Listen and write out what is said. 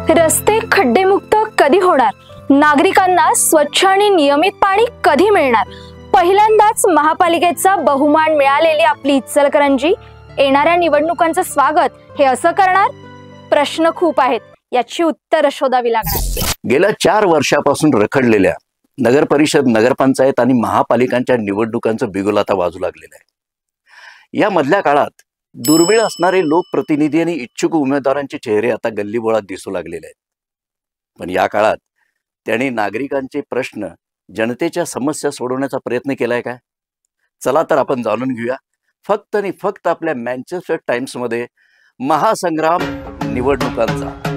रस्ते खड्डेमुक्त कधी होणार? नागरिकांना स्वच्छ आणि नियमित पाणी कधी मिळणार? पहिल्यांदाच महापालिकेचा बहुमान मिळालेली आपली इचलकरंजी येणाऱ्या निवडणुकांचं स्वागत हे असं करणार? प्रश्न खूप आहेत, याची उत्तर शोधावी लागणार। गेल्या 4 वर्षापासून रखडलेल्या नगर परिषद, नगरपंचायत आणि महापालिकांच्या निवडणुकांचं बिगुल आता वाजू लागलेलं आहे। या मधल्या काळात दुर्मिळ असणारे लोकप्रतिनिधी आणि इच्छुक उमेदवारांचे चेहरे आता गल्लीबोळात दिसू लागलेले आहेत। पण या काळात त्यांनी नागरिकांचे प्रश्न, जनतेच्या समस्या सोडवण्याचा प्रयत्न केलाय काय? चला तर आपण जाणून घेऊया फक्त आणि फक्त आपल्या मँचेस्टर टाइम्स मध्ये महासंग्राम निवडणुकांचा।